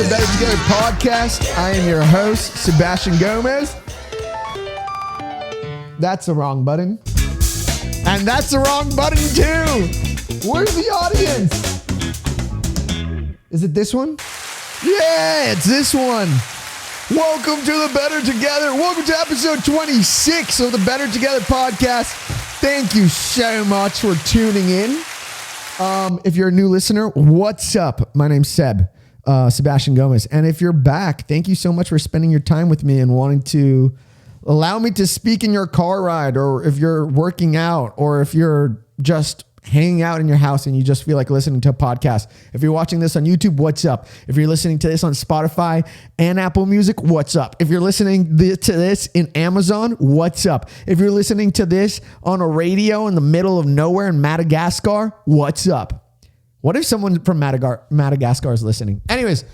the Better Together podcast. I am your host, Sebastian Gomez. That's the wrong button. And that's the wrong button too. Where's the audience? Is it this one? Yeah, it's this one. Welcome to the Better Together. Welcome to episode 26 of the Better Together podcast. Thank you so much for tuning in. If you're a new listener, what's up? My name's Seb, Sebastian Gomez. And if you're back, thank you so much for spending your time with me and wanting to allow me to speak in your car ride, or if you're working out, or if you're just hanging out in your house and you just feel like listening to a podcast. If you're watching this on YouTube, what's up? If you're listening to this on Spotify and Apple Music, what's up? If you're listening to this in Amazon, what's up? If you're listening to this on a radio in the middle of nowhere in Madagascar, what's up? What if someone from Madagascar is listening? Anyways,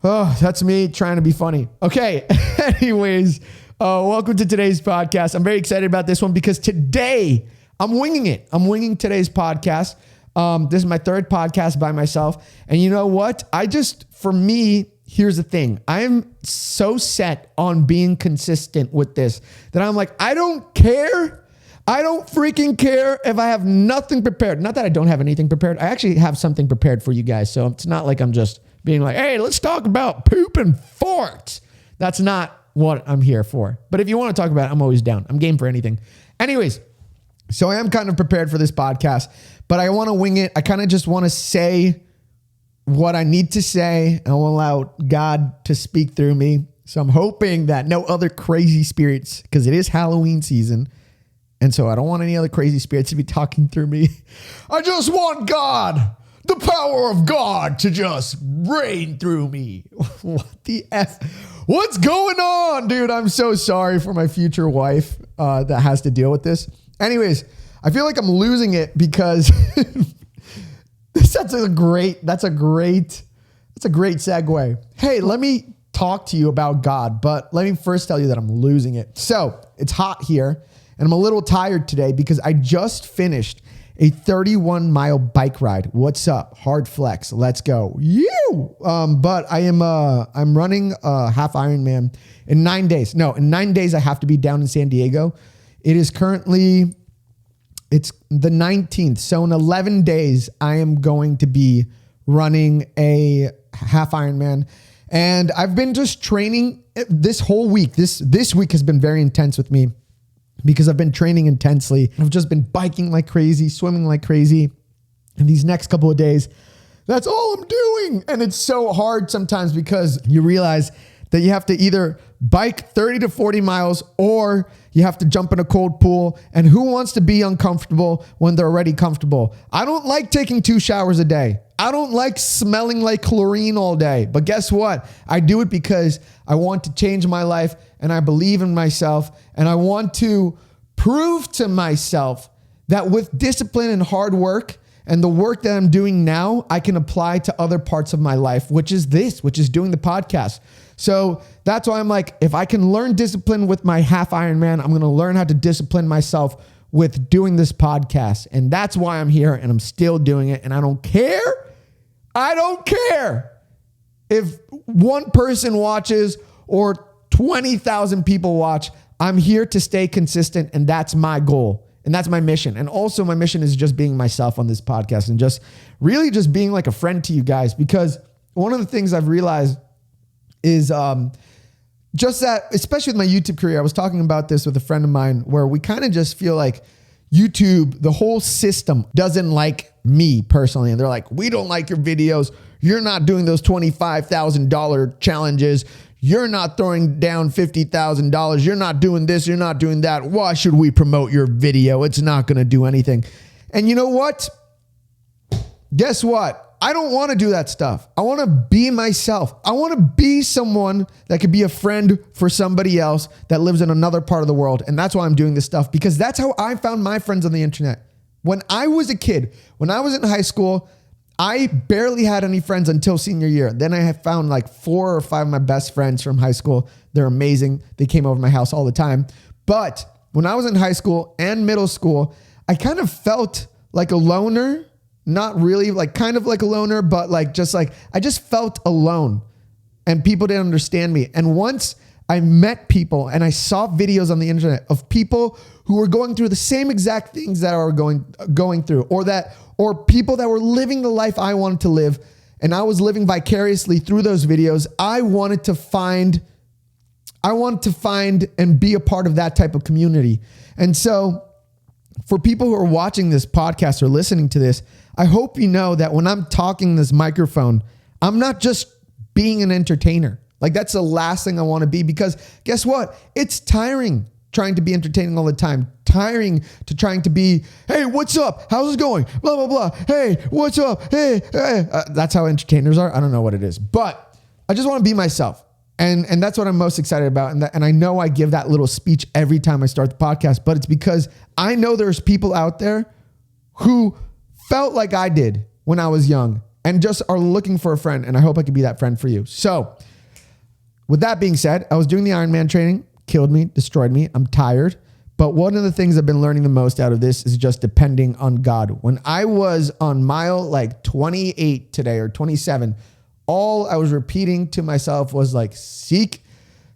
that's me trying to be funny. Okay. Anyways, welcome to today's podcast. I'm very excited about this one because today I'm winging it. I'm winging today's podcast. This is my third podcast by myself. And you know what? For me, here's the thing. I'm so set on being consistent with this that I'm like, I don't care. I don't freaking care if I have nothing prepared. Not that I don't have anything prepared. I actually have something prepared for you guys. So it's not like I'm just being like, hey, let's talk about poop and farts. That's not what I'm here for. But if you want to talk about it, I'm always down. I'm game for anything. Anyways, so I am kind of prepared for this podcast, but I want to wing it. I kind of just want to say what I need to say. I will allow God to speak through me. So I'm hoping that no other crazy spirits, because it is Halloween season. And so I don't want any other crazy spirits to be talking through me. I just want God, the power of God, to just reign through me. What the F? What's going on, dude? I'm so sorry for my future wife that has to deal with this. Anyways, I feel like I'm losing it because that's a great segue. Hey, let me talk to you about God, but let me first tell you that I'm losing it. So it's hot here and I'm a little tired today because I just finished a 31-mile bike ride. What's up? Hard flex. Let's go. But I'm running a half Ironman in 9 days. No, in 9 days I have to be down in San Diego. It is currently, it's the 19th. So in 11 days, I am going to be running a half Ironman. And I've been just training this whole week. This week has been very intense with me because I've been training intensely. I've just been biking like crazy, swimming like crazy. And these next couple of days, that's all I'm doing. And it's so hard sometimes because you realize that you have to either bike 30 to 40 miles or you have to jump in a cold pool. And who wants to be uncomfortable when they're already comfortable? I don't like taking 2 showers a day. I don't like smelling like chlorine all day. But guess what? I do it because I want to change my life and I believe in myself. And I want to prove to myself that with discipline and hard work and the work that I'm doing now, I can apply to other parts of my life, which is doing the podcast. So that's why I'm like, if I can learn discipline with my half Ironman, I'm going to learn how to discipline myself with doing this podcast. And that's why I'm here and I'm still doing it. And I don't care. I don't care if one person watches or 20,000 people watch. I'm here to stay consistent. And that's my goal. And that's my mission. And also my mission is just being myself on this podcast and just really just being like a friend to you guys. Because one of the things I've realized is just that, especially with my YouTube career, I was talking about this with a friend of mine where we kind of just feel like YouTube, the whole system doesn't like me personally. And they're like, we don't like your videos. You're not doing those $25,000 challenges. You're not throwing down $50,000. You're not doing this. You're not doing that. Why should we promote your video? It's not going to do anything. And you know what? Guess what? I don't want to do that stuff. I want to be myself. I want to be someone that could be a friend for somebody else that lives in another part of the world. And that's why I'm doing this stuff, because that's how I found my friends on the internet. When I was a kid, when I was in high school, I barely had any friends until senior year. Then I have found like 4 or 5 of my best friends from high school. They're amazing. They came over to my house all the time. But when I was in high school and middle school, I kind of felt like a loner not really, like kind of like a loner, but like I just felt alone and people didn't understand me. And once I met people and I saw videos on the internet of people who were going through the same exact things that I were going through, or people that were living the life I wanted to live, and I was living vicariously through those videos, I wanted to find and be a part of that type of community. And so for people who are watching this podcast or listening to this, I hope you know that when I'm talking this microphone, I'm not just being an entertainer. Like that's the last thing I want to be, because guess what? It's tiring trying to be entertaining all the time. Tiring to trying to be, hey, what's up? How's it going? Blah, blah, blah. Hey, what's up? Hey. That's how entertainers are. I don't know what it is, but I just want to be myself. And that's what I'm most excited about. And I know I give that little speech every time I start the podcast, but it's because I know there's people out there who felt like I did when I was young and just are looking for a friend. And I hope I can be that friend for you. So with that being said, I was doing the Ironman training, killed me, destroyed me. I'm tired. But one of the things I've been learning the most out of this is just depending on God. When I was on mile like 28 today or 27, all I was repeating to myself was like, seek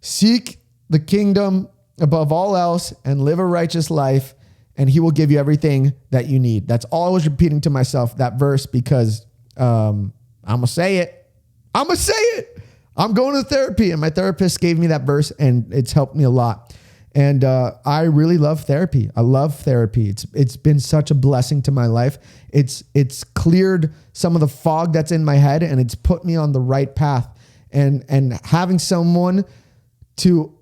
the kingdom above all else and live a righteous life, and he will give you everything that you need. That's all I was repeating to myself, that verse, because I'm going to say it. I'm going to therapy, and my therapist gave me that verse, and it's helped me a lot. And I really love therapy. I love therapy. It's been such a blessing to my life. It's cleared some of the fog that's in my head, and it's put me on the right path. And having someone to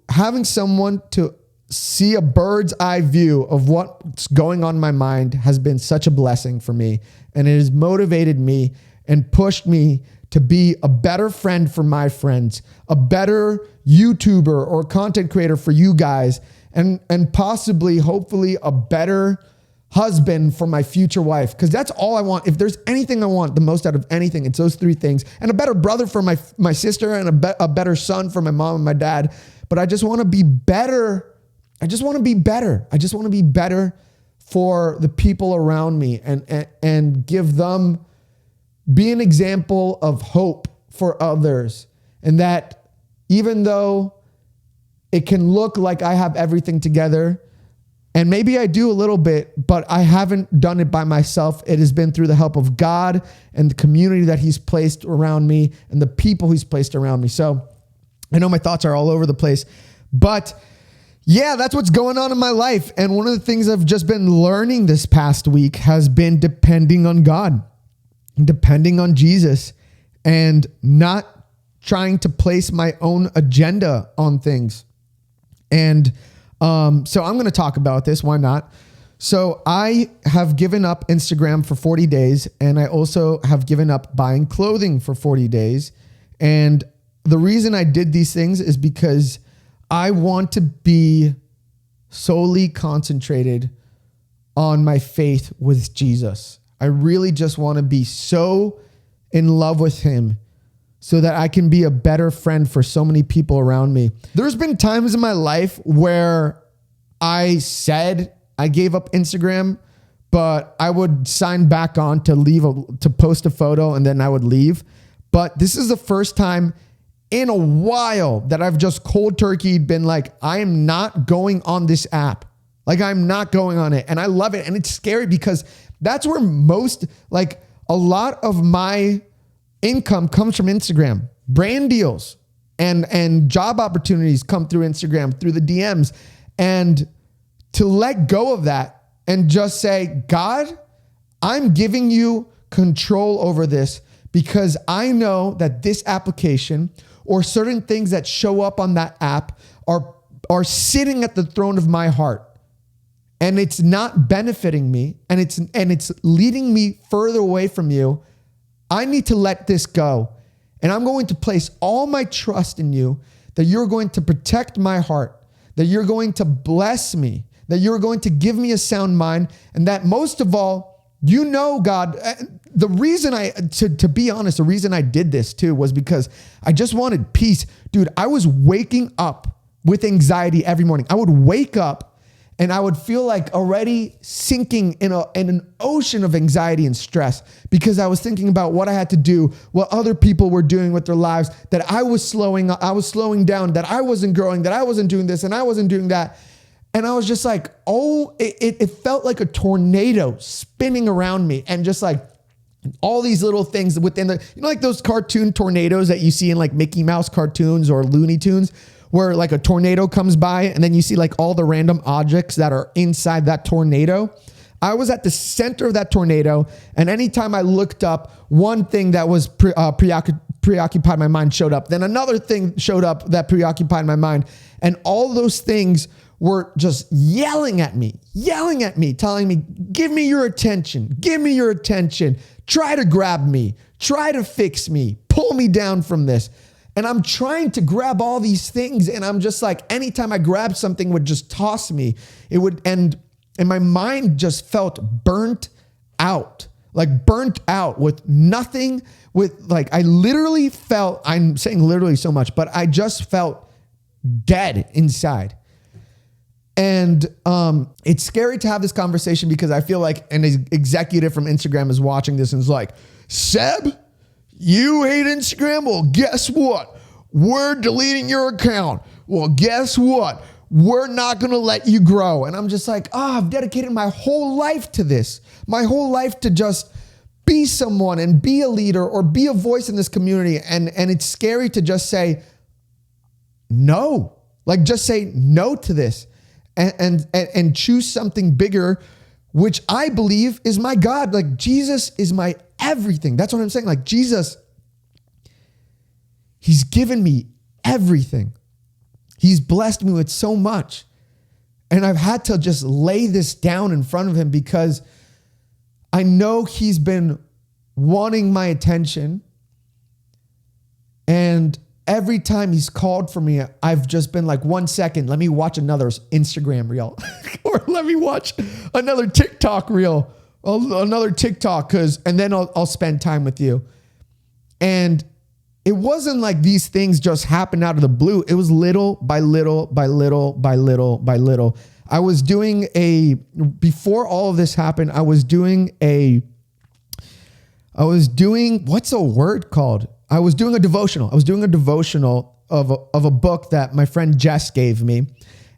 see a bird's eye view of what's going on in my mind has been such a blessing for me. And it has motivated me and pushed me to be a better friend for my friends, a better YouTuber or content creator for you guys, and possibly, hopefully, a better husband for my future wife. Because that's all I want. If there's anything I want the most out of anything, it's those three things. And a better brother for my sister, and a better son for my mom and my dad. But I just want to be better. I just want to be better. I just want to be better for the people around me and give them, be an example of hope for others. And that even though it can look like I have everything together, and maybe I do a little bit, but I haven't done it by myself. It has been through the help of God and the community that he's placed around me and the people he's placed around me. So I know my thoughts are all over the place, but yeah, that's what's going on in my life. And one of the things I've just been learning this past week has been depending on God, depending on Jesus, and not trying to place my own agenda on things. And so I'm going to talk about this. Why not? So I have given up Instagram for 40 days, and I also have given up buying clothing for 40 days. And the reason I did these things is because I want to be solely concentrated on my faith with Jesus. I really just want to be so in love with him so that I can be a better friend for so many people around me. There's been times in my life where I said I gave up Instagram, but I would sign back on to post a photo, and then I would leave. But this is the first time in a while that I've just cold turkeyed been like, I am not going on this app. Like, I'm not going on it. And I love it. And it's scary because that's where a lot of my income comes from Instagram. Brand deals and job opportunities come through Instagram, through the DMs. And to let go of that and just say, God, I'm giving you control over this, because I know that this application or certain things that show up on that app are sitting at the throne of my heart. And it's not benefiting me, and it's leading me further away from you. I need to let this go. And I'm going to place all my trust in you, that you're going to protect my heart, that you're going to bless me, that you're going to give me a sound mind, and that most of all, God, the reason to be honest, the reason I did this too was because I just wanted peace. Dude, I was waking up with anxiety every morning. I would wake up And I would feel like already sinking in an ocean of anxiety and stress because I was thinking about what I had to do, what other people were doing with their lives, that I was slowing down, that I wasn't growing, that I wasn't doing this and I wasn't doing that. And I was just like, it felt like a tornado spinning around me and just like all these little things within like those cartoon tornadoes that you see in like Mickey Mouse cartoons or Looney Tunes, where like a tornado comes by and then you see like all the random objects that are inside that tornado. I was at the center of that tornado, and anytime I looked up, one thing that was preoccupied my mind showed up. Then another thing showed up that preoccupied my mind. And all those things were just yelling at me, telling me, give me your attention, try to grab me, try to fix me, pull me down from this. And I'm trying to grab all these things. And I'm just like, anytime I grabbed something would just toss me. It would end. And my mind just felt burnt out with nothing, with like, I literally felt, I'm saying literally so much, but I just felt dead inside. And it's scary to have this conversation because I feel like an executive from Instagram is watching this and is like, Seb, you hate Instagram? Well, guess what? We're deleting your account. Well, guess what? We're not going to let you grow. And I'm just like, I've dedicated my whole life to this, my whole life to just be someone and be a leader or be a voice in this community. And it's scary to just say no, like just say no to this and choose something bigger, which I believe is my God. Like Jesus is my everything. That's what I'm saying. Like Jesus, he's given me everything. He's blessed me with so much. And I've had to just lay this down in front of him because I know he's been wanting my attention. And every time he's called for me, I've just been like, 1 second, let me watch another Instagram reel or let me watch another TikTok reel, another TikTok, and then I'll spend time with you. And it wasn't like these things just happened out of the blue. It was little by little by little by little by little. I was doing before all of this happened, I was doing what's a word called? I was doing a devotional. Of a book that my friend Jess gave me.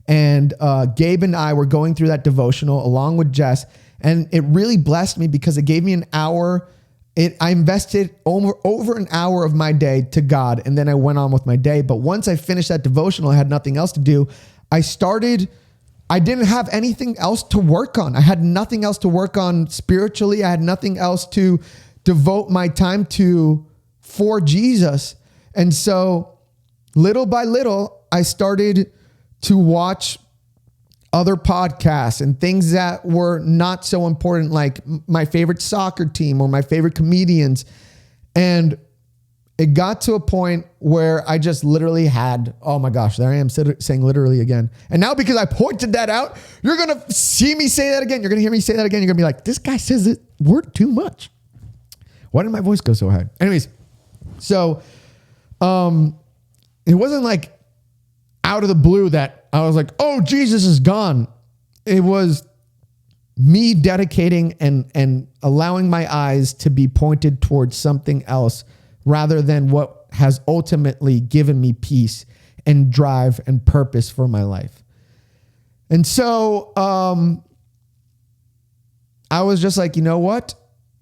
And Gabe and I were going through that devotional along with Jess. And it really blessed me because it gave me an hour. I invested over an hour of my day to God, and then I went on with my day. But once I finished that devotional, I had nothing else to do. I didn't have anything else to work on. I had nothing else to work on spiritually. I had nothing else to devote my time to for Jesus. And so little by little, I started to watch other podcasts and things that were not so important, like my favorite soccer team or my favorite comedians. And it got to a point where I just literally had, oh my gosh, there I am saying literally again. And now because I pointed that out, you're going to see me say that again. You're going to hear me say that again. You're going to be like, this guy says it word too much. Why did my voice go so high? Anyways, so it wasn't like out of the blue that I was like, oh, Jesus is gone. It was me dedicating and allowing my eyes to be pointed towards something else rather than what has ultimately given me peace and drive and purpose for my life. And so I was just like, you know what?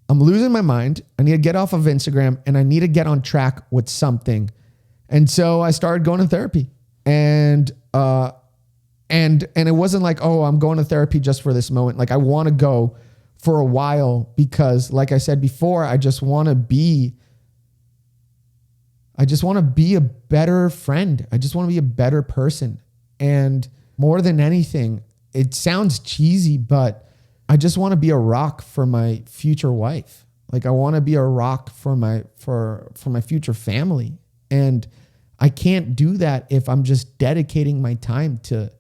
I'm losing my mind. I need to get off of Instagram and I need to get on track with something. And so I started going to therapy. And it wasn't like, oh, I'm going to therapy just for this moment. Like I want to go for a while because like I said before, I just want to be a better friend. I just want to be a better person. And more than anything, it sounds cheesy, but I just want to be a rock for my future wife. Like I want to be a rock for my future family. And I can't do that if I'm just dedicating my time to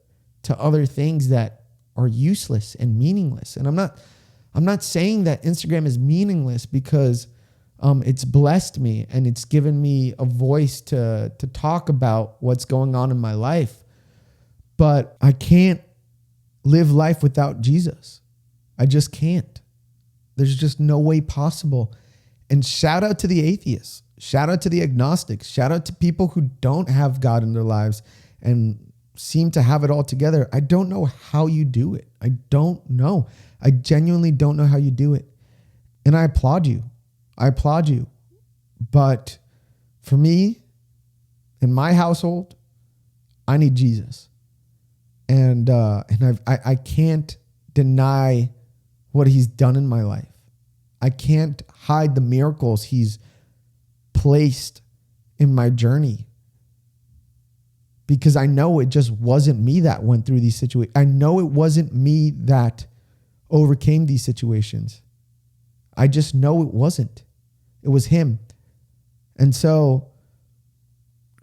other things that are useless and meaningless. And I'm not saying that Instagram is meaningless because it's blessed me and it's given me a voice to talk about what's going on in my life. But I can't live life without Jesus. I just can't. There's just no way possible. And shout out to the atheists. Shout out to the agnostics. Shout out to people who don't have God in their lives and seem to have it all together. I don't know how you do it. I don't know. I genuinely don't know how you do it. And I applaud you. I applaud you. But for me, in my household, I need Jesus. And I can't deny what he's done in my life. I can't hide the miracles he's placed in my journey, because I know it just wasn't me that went through these situations. I know it wasn't me that overcame these situations. I just know it wasn't. It was him. And so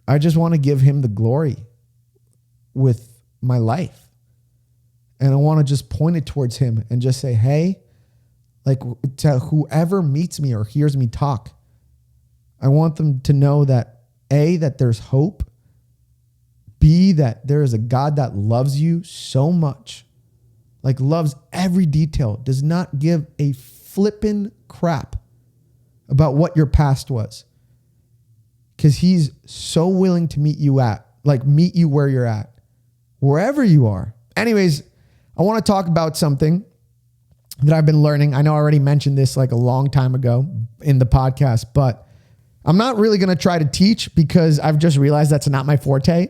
I just want to give him the glory with my life. And I want to just point it towards him and just say, hey, like, to whoever meets me or hears me talk, I want them to know that A, that there's hope. B, that there is a God that loves you so much, like loves every detail, does not give a flippin' crap about what your past was. Because he's so willing to meet you where you're at, wherever you are. Anyways, I want to talk about something that I've been learning. I know I already mentioned this like a long time ago in the podcast, but I'm not really going to try to teach because I've just realized that's not my forte.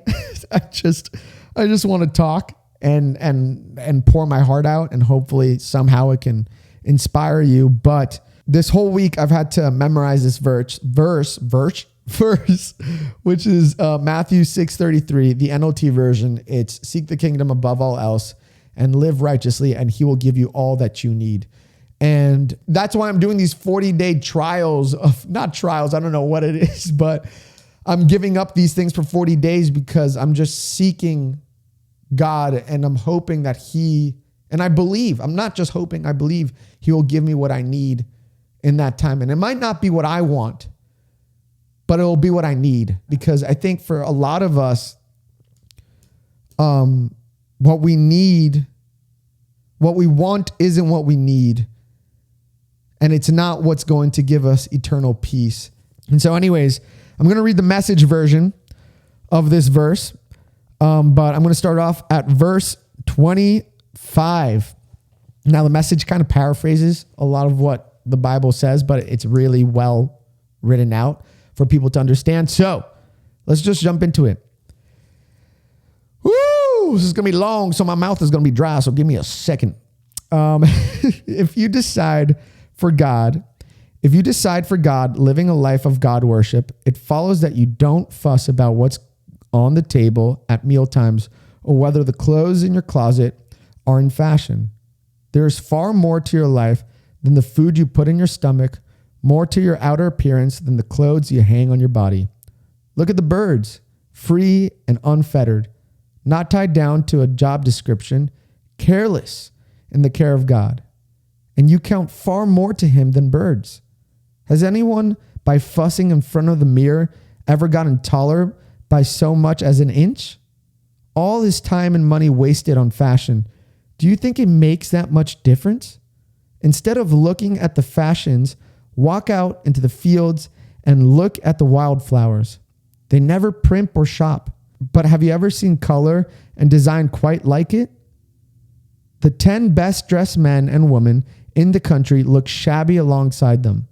I just want to talk and pour my heart out, and hopefully somehow it can inspire you. But this whole week I've had to memorize this verse, which is Matthew 6:33, the NLT version. It's seek the kingdom above all else and live righteously, and he will give you all that you need. And that's why I'm doing these 40-day trials of, not trials, I don't know what it is, but I'm giving up these things for 40 days because I'm just seeking God, and I'm hoping that and I believe, I'm not just hoping, I believe he will give me what I need in that time. And it might not be what I want, but it will be what I need, because I think for a lot of us, what we want isn't what we need. And it's not what's going to give us eternal peace. And so anyways, I'm going to read the Message version of this verse. But I'm going to start off at verse 25. Now the Message kind of paraphrases a lot of what the Bible says, but it's really well written out for people to understand. So let's just jump into it. Woo! This is going to be long, so my mouth is going to be dry, so give me a second. If you decide for God, living a life of God worship, it follows that you don't fuss about what's on the table at mealtimes or whether the clothes in your closet are in fashion. There is far more to your life than the food you put in your stomach, more to your outer appearance than the clothes you hang on your body. Look at the birds, free and unfettered, not tied down to a job description, careless in the care of God. And you count far more to him than birds. Has anyone, by fussing in front of the mirror, ever gotten taller by so much as an inch? All this time and money wasted on fashion, do you think it makes that much difference? Instead of looking at the fashions, walk out into the fields and look at the wildflowers. They never primp or shop, but have you ever seen color and design quite like it? The 10 best dressed men and women in the country look shabby alongside them.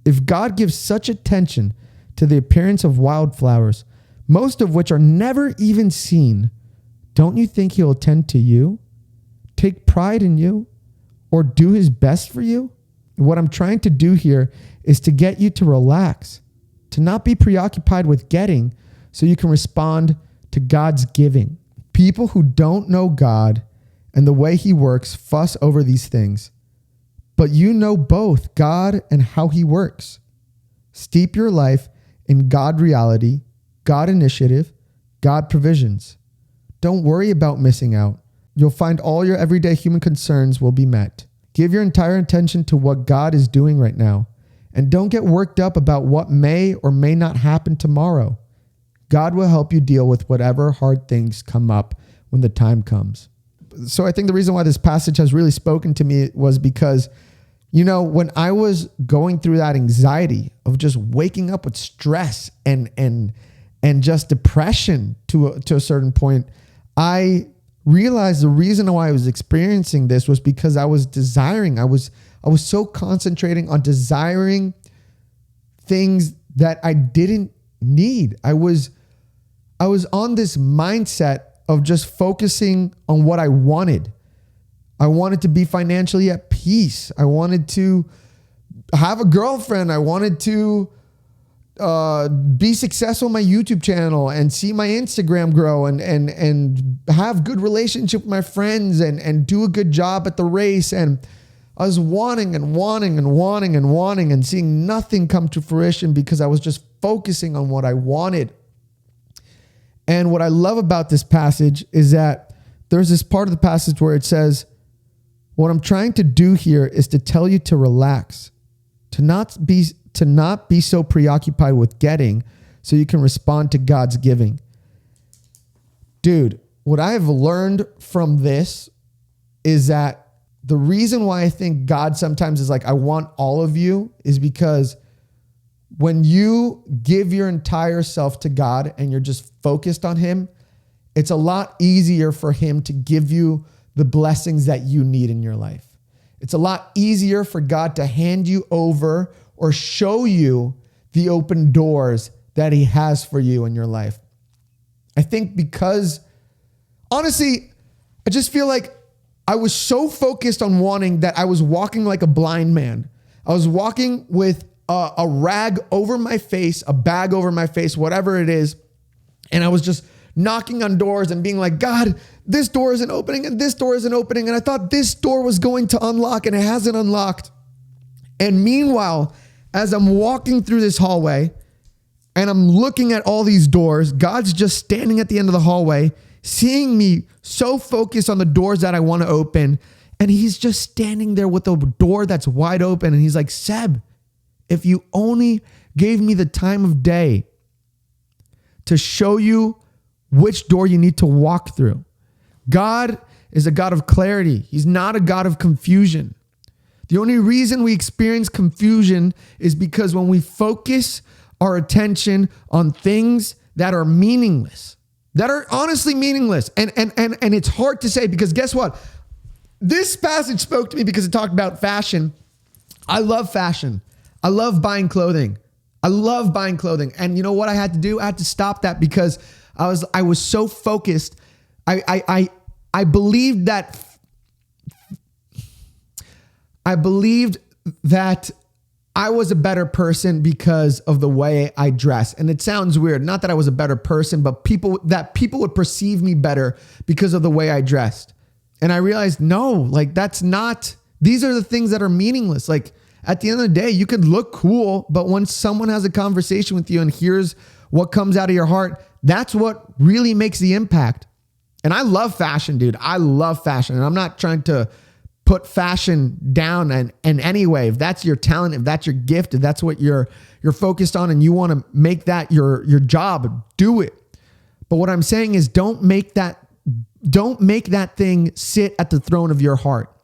If God gives such attention to the appearance of wildflowers, most of which are never even seen, don't you think he'll attend to you, take pride in you, or do his best for you? What I'm trying to do here is to get you to relax, to not be preoccupied with getting, so you can respond to God's giving. People who don't know God and the way he works fuss over these things. But you know both God and how he works. Steep your life in God reality, God initiative, God provisions. Don't worry about missing out. You'll find all your everyday human concerns will be met. Give your entire attention to what God is doing right now. And don't get worked up about what may or may not happen tomorrow. God will help you deal with whatever hard things come up when the time comes. So I think the reason why this passage has really spoken to me was because, when I was going through that anxiety of just waking up with stress and just depression to a certain point, I realized the reason why I was experiencing this was because I was desiring. I was so concentrating on desiring things that I didn't need. I was on this mindset of just focusing on what I wanted. I wanted to be financially at peace. I wanted to have a girlfriend. I wanted to be successful on my YouTube channel and see my Instagram grow and have good relationship with my friends and do a good job at the race. And I was wanting and seeing nothing come to fruition because I was just focusing on what I wanted. And what I love about this passage is that there's this part of the passage where it says, what I'm trying to do here is to tell you to relax, to not be so preoccupied with getting so you can respond to God's giving. Dude, what I have learned from this is that the reason why I think God sometimes is like, I want all of you, is because when you give your entire self to God and you're just focused on him, it's a lot easier for him to give you the blessings that you need in your life. It's a lot easier for God to hand you over or show you the open doors that he has for you in your life. I think because, honestly, I just feel like I was so focused on wanting that I was walking like a blind man. I was walking with a rag over my face, a bag over my face, whatever it is. And I was just knocking on doors and being like, God, this door isn't opening and this door isn't opening. And I thought this door was going to unlock and it hasn't unlocked. And meanwhile, as I'm walking through this hallway and I'm looking at all these doors, God's just standing at the end of the hallway, seeing me so focused on the doors that I want to open. And he's just standing there with a door that's wide open. And he's like, Seb, if you only gave me the time of day to show you which door you need to walk through. God is a God of clarity. He's not a God of confusion. The only reason we experience confusion is because when we focus our attention on things that are meaningless, that are honestly meaningless. And it's hard to say because guess what? This passage spoke to me because it talked about fashion. I love fashion. I love buying clothing. And you know what I had to do? I had to stop that because I was so focused. I believed that I was a better person because of the way I dress. And it sounds weird. Not that I was a better person, but people would perceive me better because of the way I dressed. And I realized, no, like these are the things that are meaningless. Like at the end of the day, you could look cool, but when someone has a conversation with you and hears what comes out of your heart, that's what really makes the impact. And I love fashion, dude. I love fashion. And I'm not trying to put fashion down in any way. If that's your talent, if that's your gift, if that's what you're focused on and you want to make that your job, do it. But what I'm saying is don't make that thing sit at the throne of your heart.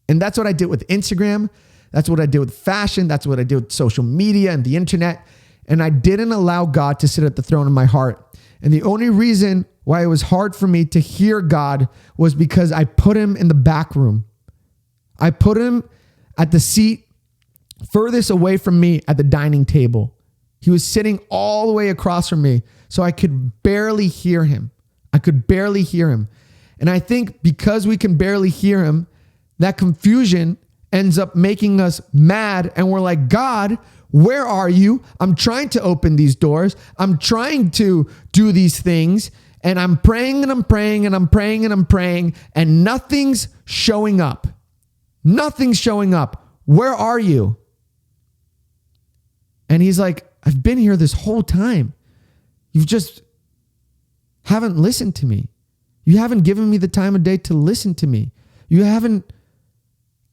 And that's what I did with Instagram. That's what I did with fashion. That's what I did with social media and the internet. And I didn't allow God to sit at the throne of my heart. And the only reason why it was hard for me to hear God was because I put him in the back room. I put him at the seat furthest away from me at the dining table. He was sitting all the way across from me, so I could barely hear him. And I think because we can barely hear him, that confusion ends up making us mad. And we're like, God, where are you? I'm trying to open these doors. I'm trying to do these things. And I'm praying and I'm praying and I'm praying and I'm praying. And nothing's showing up. Nothing's showing up. Where are you? And he's like, I've been here this whole time. You just haven't listened to me. You haven't given me the time of day to listen to me. You haven't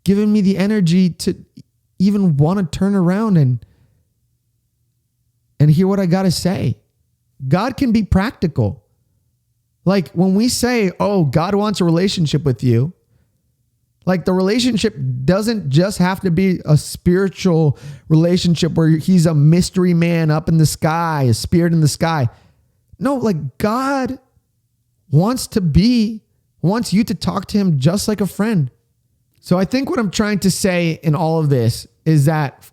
given me the energy to even want to turn around and hear what I got to say. God can be practical. Like when we say, oh, God wants a relationship with you, like the relationship doesn't just have to be a spiritual relationship where he's a mystery man up in the sky, a spirit in the sky. No, like God wants you to talk to him just like a friend. So I think what I'm trying to say in all of this is that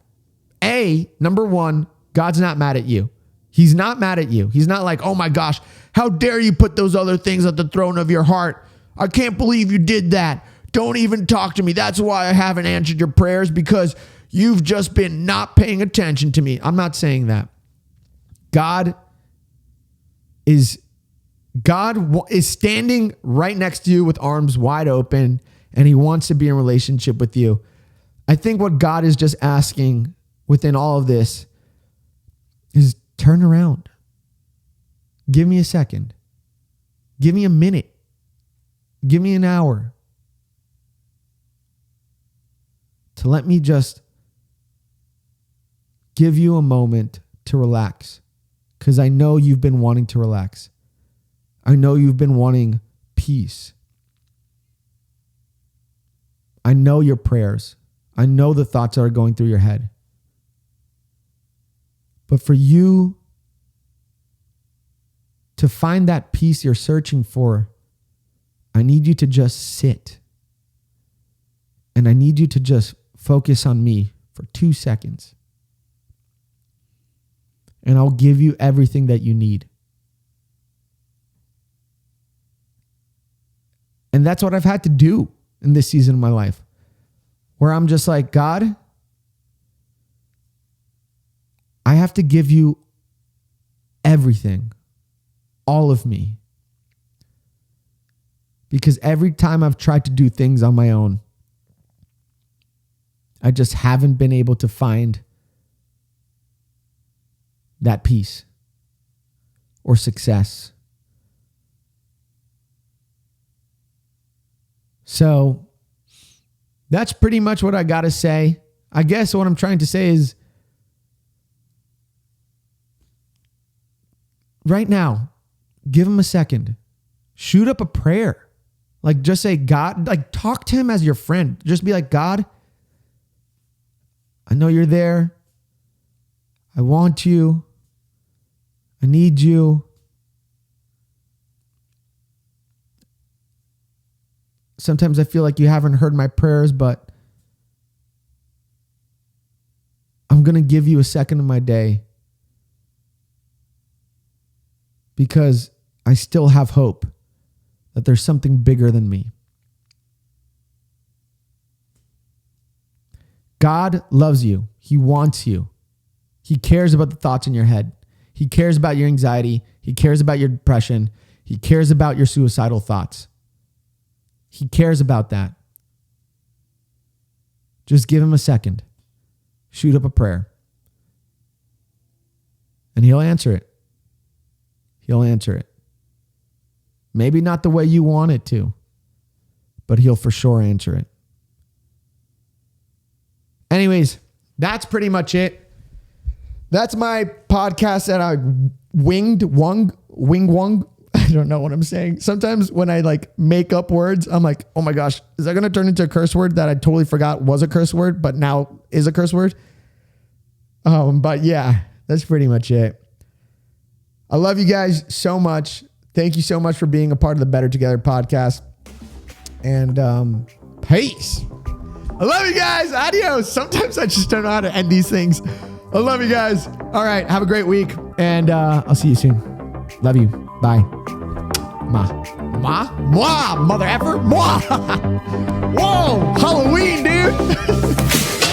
number one, God's not mad at you. He's not mad at you. He's not like, oh my gosh, how dare you put those other things at the throne of your heart? I can't believe you did that. Don't even talk to me. That's why I haven't answered your prayers, because you've just been not paying attention to me. I'm not saying that. God is standing right next to you with arms wide open, and he wants to be in relationship with you. I think what God is just asking within all of this is turn around. Give me a second. Give me a minute. Give me an hour to let me just give you a moment to relax, because I know you've been wanting to relax. I know you've been wanting peace. I know your prayers. I know the thoughts that are going through your head. But for you to find that peace you're searching for, I need you to just sit. And I need you to just focus on me for 2 seconds. And I'll give you everything that you need. And that's what I've had to do in this season of my life, where I'm just like, God, I have to give you everything, all of me. Because every time I've tried to do things on my own, I just haven't been able to find that peace or success. So that's pretty much what I got to say. I guess what I'm trying to say is right now, give him a second. Shoot up a prayer. Like just say, God, like talk to him as your friend. Just be like, God, I know you're there. I want you. I need you. Sometimes I feel like you haven't heard my prayers, but I'm going to give you a second of my day because I still have hope that there's something bigger than me. God loves you. He wants you. He cares about the thoughts in your head. He cares about your anxiety. He cares about your depression. He cares about your suicidal thoughts. He cares about that. Just give him a second. Shoot up a prayer. And he'll answer it. He'll answer it. Maybe not the way you want it to, but he'll for sure answer it. Anyways, that's pretty much it. That's my podcast that I wing wung. I don't know what I'm saying. Sometimes when I like make up words, I'm like, oh my gosh, is that going to turn into a curse word that I totally forgot was a curse word, but now is a curse word? But yeah, that's pretty much it. I love you guys so much. Thank you so much for being a part of the Better Together podcast. And peace. I love you guys. Adios. Sometimes I just don't know how to end these things. I love you guys. All right. Have a great week. And I'll see you soon. Love you. Bye. Mother effer. Whoa. Halloween, dude.